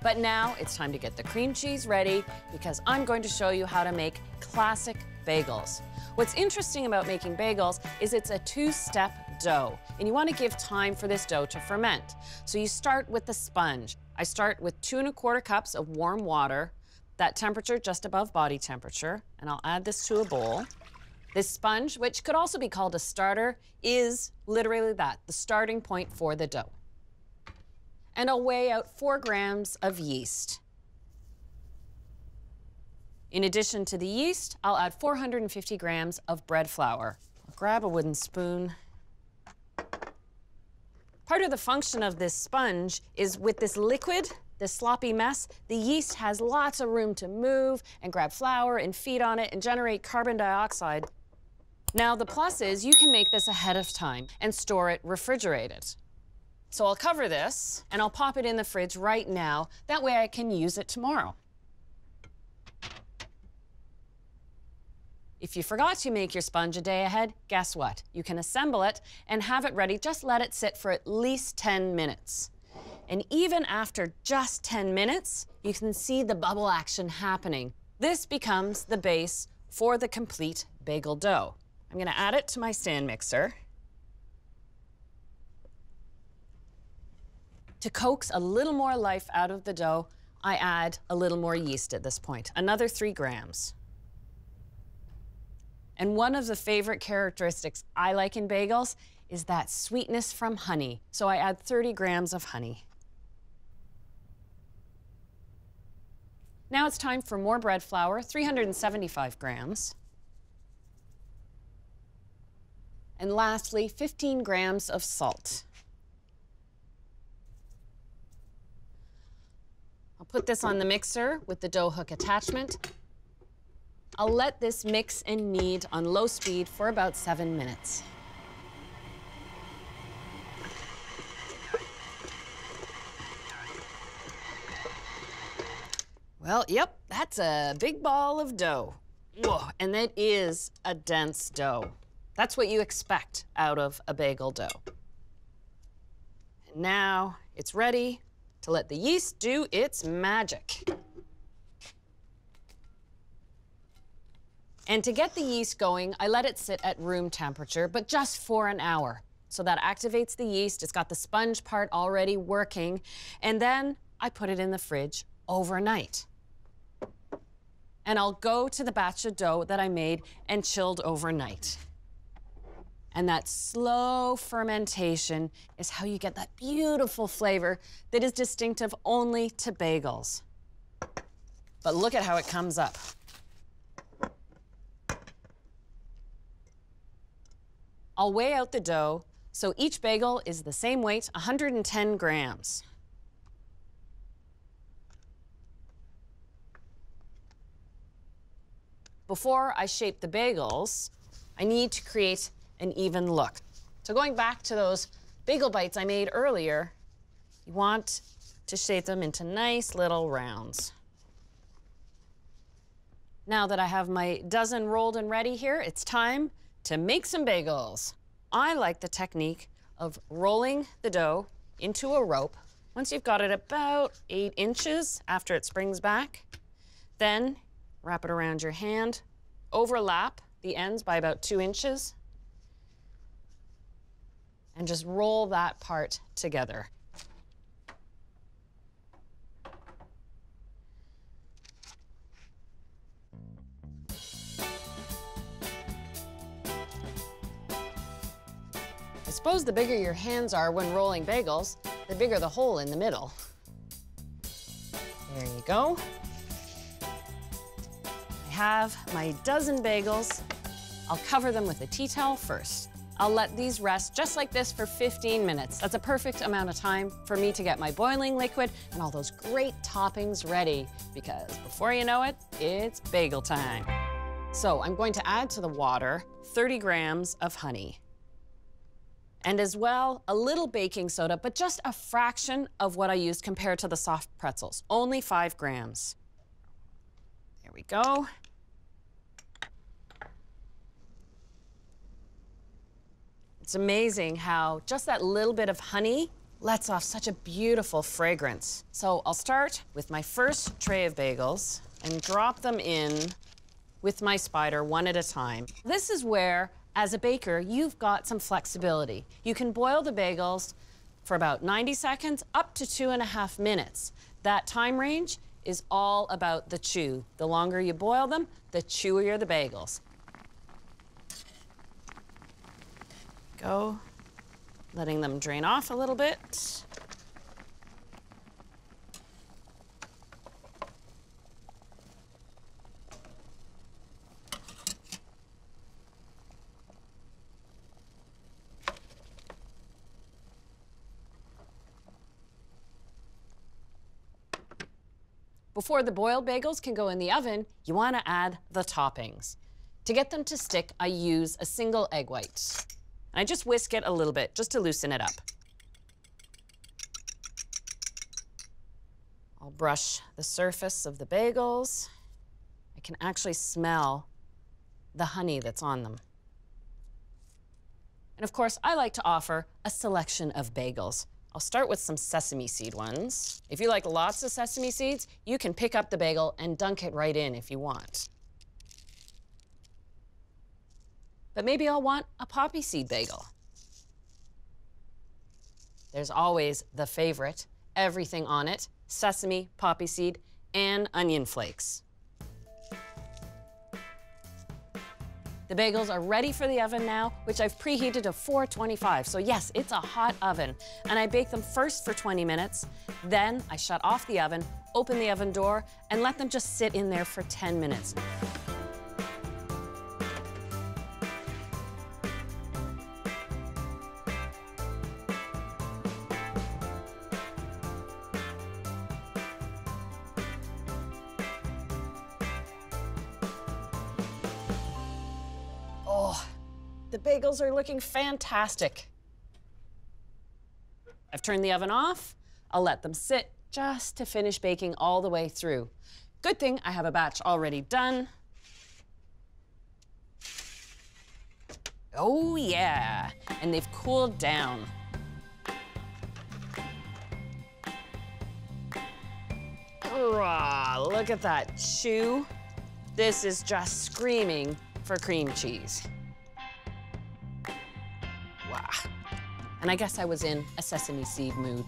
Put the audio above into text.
But now it's time to get the cream cheese ready because I'm going to show you how to make classic bagels. What's interesting about making bagels is it's a two-step dough, and you want to give time for this dough to ferment. So you start with the sponge. I start with 2¼ cups of warm water, that temperature just above body temperature, and I'll add this to a bowl. This sponge, which could also be called a starter, is literally that, the starting point for the dough. And I'll weigh out 4 grams of yeast. In addition to the yeast, I'll add 450 grams of bread flour. I'll grab a wooden spoon. Part of the function of this sponge is with this liquid, this sloppy mess, the yeast has lots of room to move and grab flour and feed on it and generate carbon dioxide. Now, the plus is you can make this ahead of time and store it refrigerated. So I'll cover this and I'll pop it in the fridge right now. That way I can use it tomorrow. If you forgot to make your sponge a day ahead, guess what? You can assemble it and have it ready. Just let it sit for at least 10 minutes. And even after just 10 minutes, you can see the bubble action happening. This becomes the base for the complete bagel dough. I'm gonna add it to my stand mixer. To coax a little more life out of the dough, I add a little more yeast at this point, another 3 grams. And one of the favorite characteristics I like in bagels is that sweetness from honey. So I add 30 grams of honey. Now it's time for more bread flour, 375 grams. And lastly, 15 grams of salt. I'll put this on the mixer with the dough hook attachment. I'll let this mix and knead on low speed for about 7 minutes. Well, yep, that's a big ball of dough. Whoa, and it is a dense dough. That's what you expect out of a bagel dough. And now it's ready to let the yeast do its magic. And to get the yeast going, I let it sit at room temperature, but just for an hour. So that activates the yeast, it's got the sponge part already working, and then I put it in the fridge overnight. And I'll go to the batch of dough that I made and chilled overnight. And that slow fermentation is how you get that beautiful flavor that is distinctive only to bagels. But look at how it comes up. I'll weigh out the dough, so each bagel is the same weight, 110 grams. Before I shape the bagels, I need to create an even look. So going back to those bagel bites I made earlier, you want to shape them into nice little rounds. Now that I have my dozen rolled and ready here, it's time to make some bagels. I like the technique of rolling the dough into a rope. Once you've got it about 8 inches after it springs back, then wrap it around your hand, overlap the ends by about 2 inches, and just roll that part together. I suppose the bigger your hands are when rolling bagels, the bigger the hole in the middle. There you go. I have my dozen bagels. I'll cover them with a tea towel first. I'll let these rest just like this for 15 minutes. That's a perfect amount of time for me to get my boiling liquid and all those great toppings ready, because before you know it, it's bagel time. So I'm going to add to the water 30 grams of honey. And as well, a little baking soda, but just a fraction of what I used compared to the soft pretzels, only 5 grams. There we go. It's amazing how just that little bit of honey lets off such a beautiful fragrance. So I'll start with my first tray of bagels and drop them in with my spider one at a time. This is where, as a baker, you've got some flexibility. You can boil the bagels for about 90 seconds up to 2.5 minutes. That time range is all about the chew. The longer you boil them, the chewier the bagels. Go, letting them drain off a little bit. Before the boiled bagels can go in the oven, you want to add the toppings. To get them to stick, I use a single egg white. And I just whisk it a little bit, just to loosen it up. I'll brush the surface of the bagels. I can actually smell the honey that's on them. And of course, I like to offer a selection of bagels. I'll start with some sesame seed ones. If you like lots of sesame seeds, you can pick up the bagel and dunk it right in if you want. But maybe I'll want a poppy seed bagel. There's always the favorite, everything on it, sesame, poppy seed, and onion flakes. The bagels are ready for the oven now, which I've preheated to 425. So yes, it's a hot oven. And I bake them first for 20 minutes. Then I shut off the oven, open the oven door, and let them just sit in there for 10 minutes. Oh, the bagels are looking fantastic. I've turned the oven off. I'll let them sit just to finish baking all the way through. Good thing I have a batch already done. Oh yeah, and they've cooled down. Hurrah, look at that chew. This is just screaming for cream cheese. Wow. And I guess I was in a sesame seed mood.